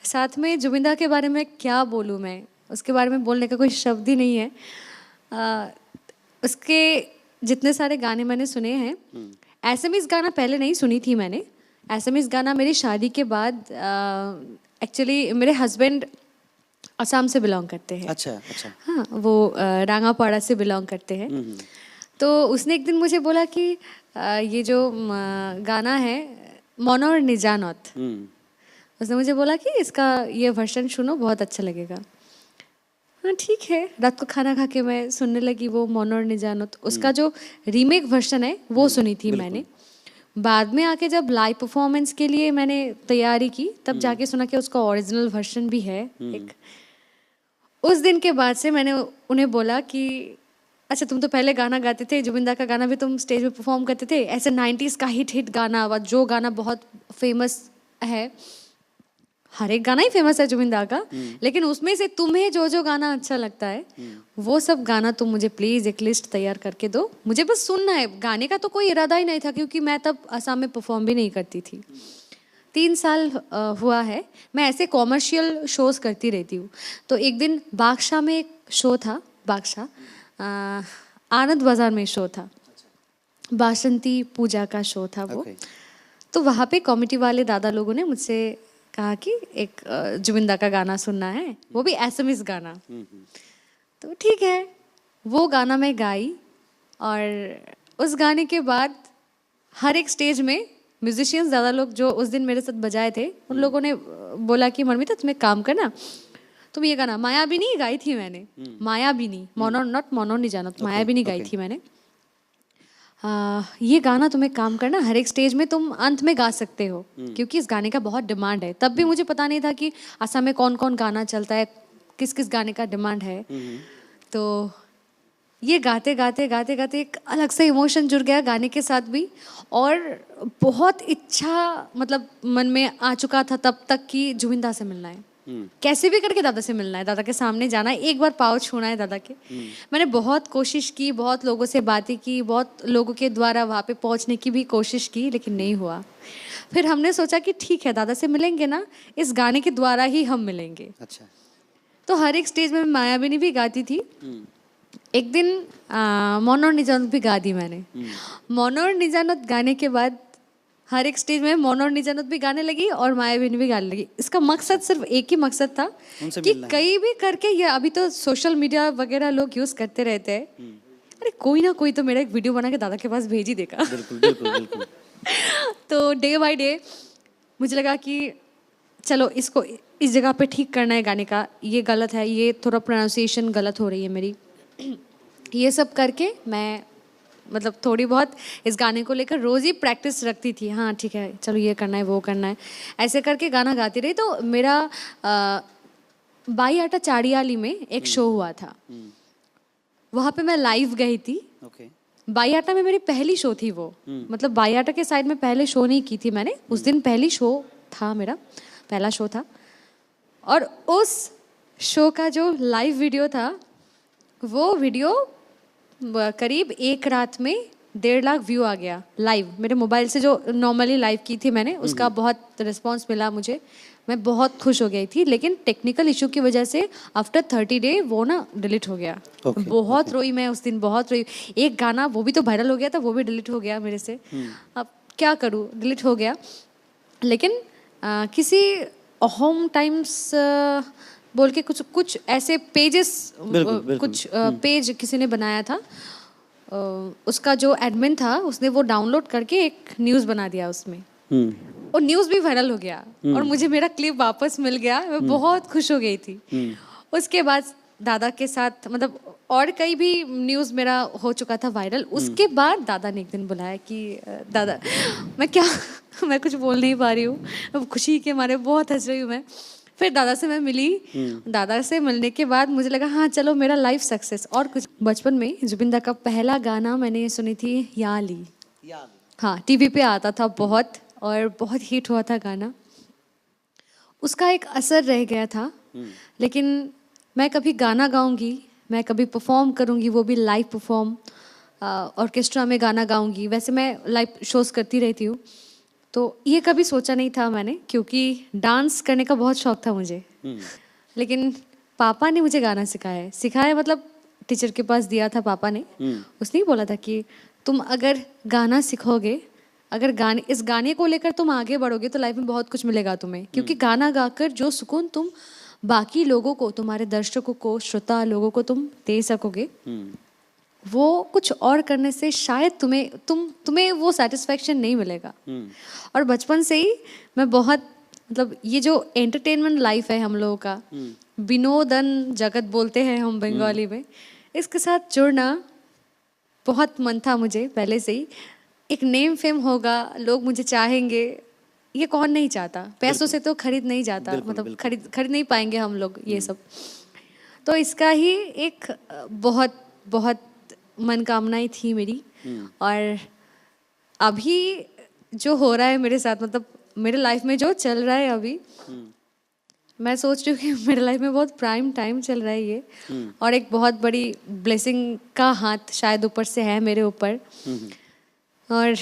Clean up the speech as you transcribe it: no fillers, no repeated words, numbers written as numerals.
साथ में जुबिंदा के बारे में क्या बोलूँ मैं, उसके बारे में बोलने का कोई शब्द ही नहीं है। उसके जितने सारे गाने मैंने सुने हैं, एसएमएस गाना पहले नहीं सुनी थी मैंने। एसएमएस गाना मेरी शादी के बाद, एक्चुअली मेरे हस्बैंड असम से बिलोंग करते हैं। अच्छा अच्छा। हाँ, वो रांगापाड़ा से बिलोंग करते हैं। तो उसने एक दिन मुझे बोला कि ये जो गाना है मोनो और निजानत, उसने मुझे बोला कि इसका ये वर्जन सुनो, बहुत अच्छा लगेगा। हाँ ठीक है, रात को खाना खा के मैं सुनने लगी वो मोनो और निजानत। उसका जो रीमेक वर्जन है वो सुनी थी मैंने। बाद में आके जब लाइव परफॉर्मेंस के लिए मैंने तैयारी की, तब जाके सुना कि उसका ओरिजिनल वर्जन भी है एक। उस दिन के बाद से मैंने उन्हें बोला कि अच्छा, तुम तो पहले गाना गाते थे, जुबिंदा का गाना भी तुम स्टेज पे परफॉर्म करते थे, ऐसे 90s का हिट गाना, जो गाना बहुत फेमस है, हर एक गाना ही फेमस है जुबिंदा का, लेकिन उसमें से तुम्हें जो जो गाना अच्छा लगता है वो सब गाना तुम मुझे प्लीज़ एक लिस्ट तैयार करके दो, मुझे बस सुनना है। गाने का तो कोई इरादा ही नहीं था, क्योंकि मैं तब असम में परफॉर्म भी नहीं करती थी। 3 साल हुआ है मैं ऐसे कॉमर्शियल शोज़ करती रहती हूँ। तो एक दिन बादशाह में एक शो था, बादशाह आनंद बाज़ार में शो था, बासंती पूजा का शो था वो। तो वहाँ पे कॉमेडी वाले दादा लोगों ने मुझसे कहा कि एक जुबिंदा का गाना सुनना है, वो भी एसएमएस गाना। तो ठीक है, वो गाना मैं गाई, और उस गाने के बाद हर एक स्टेज में म्यूजिशियंस ज़्यादा लोग जो उस दिन मेरे साथ बजाए थे, उन लोगों ने बोला कि मरमिता तुम एक काम करना, तुम ये गाना, मायाबिनी गाई थी मैंने, मायाबिनी, मोनो नॉट मोनो नहीं जाना, मायाबिनी गाई थी मैंने। ये गाना तुम एक काम करना, हर एक स्टेज में तुम अंत में गा सकते हो, क्योंकि इस गाने का बहुत डिमांड है। तब भी मुझे पता नहीं था कि असम में कौन कौन गाना चलता है, किस किस गाने का डिमांड है। तो ये गाते गाते गाते गाते एक अलग से इमोशन जुड़ गया गाने के साथ भी, और बहुत इच्छा मतलब मन में आ चुका था तब तक कि जुबिंदा से मिलना है, कैसे भी करके दादा से मिलना है, दादा के सामने जाना है, एक बार पाँव छूना है दादा के। मैंने बहुत कोशिश की, बहुत लोगों से बातें की, बहुत लोगों के द्वारा वहाँ पे पहुँचने की भी कोशिश की, लेकिन नहीं हुआ। फिर हमने सोचा कि ठीक है, दादा से मिलेंगे ना, इस गाने के द्वारा ही हम मिलेंगे। अच्छा। तो हर एक स्टेज में मायाबिनी भी गाती थी। एक दिन मोनो और निजानत भी गा दी मैंने। मोनो और निजानत गाने के बाद हर एक स्टेज में मोनो और निजानत भी गाने लगी और मायाबिनी भी गाने लगी। इसका मकसद सिर्फ एक ही मकसद था कि कहीं भी करके, ये अभी तो सोशल मीडिया वगैरह लोग यूज़ करते रहते हैं, अरे कोई ना कोई तो मेरा एक वीडियो बना के दादा के पास भेज ही देगा। बिल्कुल बिल्कुल बिल्कुल। तो डे बाय डे मुझे लगा कि चलो इसको इस जगह पे ठीक करना है गाने का, ये गलत है, ये थोड़ा प्रोनाउंसिएशन गलत हो रही है मेरी। ये सब करके मैं मतलब थोड़ी बहुत इस गाने को लेकर रोज़ ही प्रैक्टिस रखती थी। हाँ ठीक है, चलो ये करना है, वो करना है, ऐसे करके गाना गाती रही। तो मेरा बाई आटा चाड़ियाली में एक शो हुआ था, वहाँ पे मैं लाइव गई थी। बाई आटा में मेरी पहली शो थी वो, मतलब बाई आटा के साइड में पहले शो नहीं की थी मैंने, उस दिन पहली शो था, मेरा पहला शो था। और उस शो का जो लाइव वीडियो था, वो वीडियो करीब एक रात में 1.5 लाख व्यू आ गया लाइव मेरे मोबाइल से। जो नॉर्मली लाइव की थी मैंने, उसका बहुत रिस्पांस मिला मुझे, मैं बहुत खुश हो गई थी। लेकिन टेक्निकल इशू की वजह से आफ्टर 30 डे वो ना डिलीट हो गया। बहुत रोई मैं उस दिन, बहुत रोई। एक गाना वो भी तो वायरल हो गया था, वो भी डिलीट हो गया मेरे से। अब क्या करूँ, डिलीट हो गया। लेकिन किसी होम टाइम्स बोल के कुछ ऐसे पेजेस, कुछ पेज किसी ने बनाया था, उसका जो एडमिन था उसने वो डाउनलोड करके एक न्यूज़ बना दिया उसमें, और न्यूज़ भी वायरल हो गया, और मुझे मेरा क्लिप वापस मिल गया। मैं बहुत खुश हो गई थी। उसके बाद दादा के साथ मतलब और कई भी न्यूज़ मेरा हो चुका था वायरल। उसके बाद दादा ने एक दिन बुलाया कि दादा, मैं कुछ बोल नहीं पा रही हूँ, खुशी के मारे बहुत हंस रही हूँ मैं। फिर दादा से मैं मिली। दादा से मिलने के बाद मुझे लगा हाँ चलो मेरा लाइफ सक्सेस। और कुछ बचपन में जुबिंदा का पहला गाना मैंने सुनी थी, याली। हाँ, टीवी पे आता था बहुत, और बहुत हिट हुआ था गाना। उसका एक असर रह गया था। लेकिन मैं कभी गाना गाऊंगी, मैं कभी परफॉर्म करूंगी, वो भी लाइव परफॉर्म, ऑर्केस्ट्रा में गाना गाऊंगी। वैसे मैं लाइव शोज़ करती रहती हूँ, तो ये कभी सोचा नहीं था मैंने, क्योंकि डांस करने का बहुत शौक था मुझे। लेकिन पापा ने मुझे गाना सिखाया मतलब टीचर के पास दिया था पापा ने। उसने ही बोला था कि तुम अगर गाना सीखोगे, अगर इस गाने को लेकर तुम आगे बढ़ोगे तो लाइफ में बहुत कुछ मिलेगा तुम्हें, क्योंकि गाना गाकर जो सुकून तुम बाकी लोगों को, तुम्हारे दर्शकों को, श्रोता लोगों को तुम दे सकोगे, वो कुछ और करने से शायद तुम्हें वो सेटिस्फैक्शन नहीं मिलेगा। और बचपन से ही मैं बहुत मतलब ये जो एंटरटेनमेंट लाइफ है हम लोगों का, विनोदन जगत बोलते हैं हम बंगाली में, इसके साथ जुड़ना बहुत मन था मुझे पहले से ही। एक नेम फेम होगा, लोग मुझे चाहेंगे, ये कौन नहीं चाहता। पैसों से तो खरीद नहीं जाता, मतलब खरीद नहीं पाएंगे हम लोग ये सब। तो इसका ही एक बहुत बहुत मनोकामनाएं थी मेरी। और अभी जो हो रहा है मेरे साथ, मतलब मेरे लाइफ में जो चल रहा है अभी, मैं सोच रही हूँ कि मेरे लाइफ में बहुत प्राइम टाइम चल रहा है ये। और एक बहुत बड़ी ब्लेसिंग का हाथ शायद ऊपर से है मेरे ऊपर। और